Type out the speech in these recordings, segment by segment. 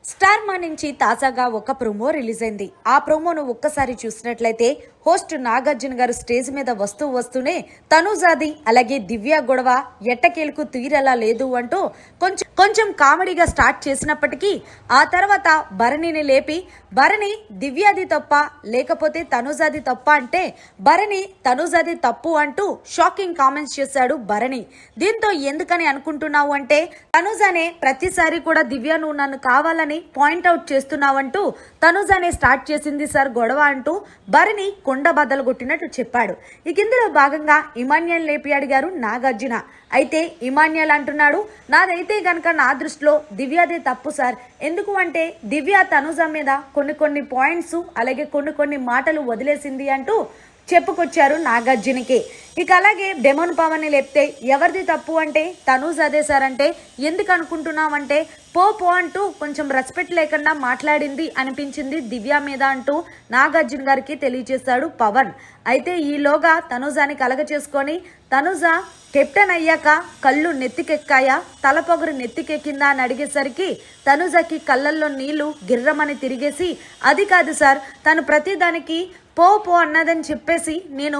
Star మా నుంచి తాజాగా ఒక ప్రోమో రిలీజ్ అయింది. ఆ ప్రోమోను ఒక్కసారి చూసినట్లయితే హోస్ట్ నాగార్జున గారు స్టేజ్ మీద వస్తూనే తనుజాది అలాగే దివ్య గొడవ ఎట్టకేలకు తీరేలా లేదు అంటూ కొంచెం కామెడీగా స్టార్ట్ చేసినప్పటికీ ఆ తర్వాత భరణిని లేపి భరణి దివ్యాది తప్ప లేకపోతే తనుజాది తప్ప అంటే భరణి తనుజాది తప్పు అంటూ షాకింగ్ కామెంట్స్ చేశాడు భరణి. దీంతో ఎందుకని అనుకుంటున్నావు అంటే తనుజానే ప్రతిసారి కూడా దివ్య నువ్వు నన్ను కావాలని పాయింట్అవుట్ చేస్తున్నావంటూ తనుజానే స్టార్ట్ చేసింది సార్ గొడవ అంటూ భరణి కొండ బద్దలు కొట్టినట్టు చెప్పాడు. ఇక ఇందులో భాగంగా ఇమాన్యుయల్ లేపి అడిగారు నాగార్జున. అయితే ఇమాన్యుయల్ అంటున్నాడు, నాదైతే గనక నా దృష్టిలో దివ్యాదే తప్పు సార్. ఎందుకు అంటే దివ్య తనుజ మీద కొన్ని పాయింట్స్ అలాగే కొన్ని మాటలు వదిలేసింది అంటూ చెప్పుకొచ్చారు నాగార్జునకి. ఇక అలాగే డెమోన్ పవన్ ని లేపితే ఎవరిది తప్పు అంటే తనూజ్ అదే సార్ అంటే ఎందుకు అనుకుంటున్నావంటే పో అంటూ కొంచెం రెస్పెక్ట్ లేకుండా మాట్లాడింది అనిపించింది దివ్య మీద అంటూ నాగార్జున గారికి తెలియజేశాడు పవన్. అయితే ఈలోగా తనుజాని కలగ చేసుకొని తనుజ కెప్టెన్ అయ్యాక కళ్ళు నెత్తికెక్కాయా తలపొగరు నెత్తికెక్కిందా అని అడిగేసరికి తనుజకి కళ్ళల్లో నీళ్లు గిర్రమని తిరిగేసి అది కాదు సార్, తను ప్రతిదానికి పో అన్నదని చెప్పేసి నేను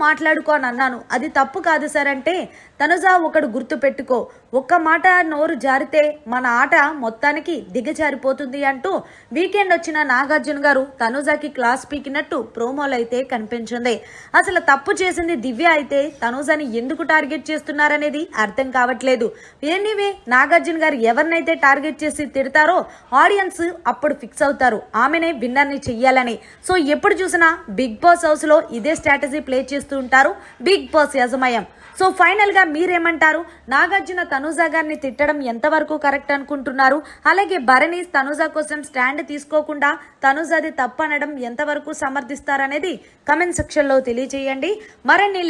మాట్లాడుకో అని అన్నాను, అది తప్పు కాదు సార్ అంటే తనుజ ఒకడు గుర్తు పెట్టుకో, ఒక్క మాట నోరు జారితే మన ఆట మొత్తానికి దిగజారిపోతుంది అంటూ వీకెండ్ వచ్చిన నాగార్జున గారు తనుజకి క్లాస్ పీకినట్టు ప్రోమోలు అయితే కనిపించింది. అసలు తప్పు చేసింది దివ్య అయితే తనుజని ఎందుకు టార్గెట్ చేస్తున్నారనేది అర్థం కావట్లేదు. ఎనీవే నాగార్జున గారు ఎవరినైతే టార్గెట్ చేసి తిడతారో ఆడియన్స్ అప్పుడు ఫిక్స్ అవుతారు ఆమెనే విన్నర్ని చెయ్యాలని. సో ఎప్పుడు చూసినా బిగ్ బాస్ హౌస్ లో ఇదే స్ట్రాటజీ ప్లే చేస్తూ ఉంటారు బిగ్ బాస్ యాజమాన్యం. సో ఫైనల్ గా మీరేమంటారు? నాగార్జున తనుజ గారిని తిట్టడం ఎంతవరకు కరెక్ట్ అనుకుంటున్నారు? అలాగే భరణి తనుజ కోసం స్టాండ్ తీసుకోకుండా తనుజది తప్పనడం ఎంతవరకు సమర్థిస్తారనేది కమెంట్ సెక్షన్ లో తెలియజేయండి. మరిన్ని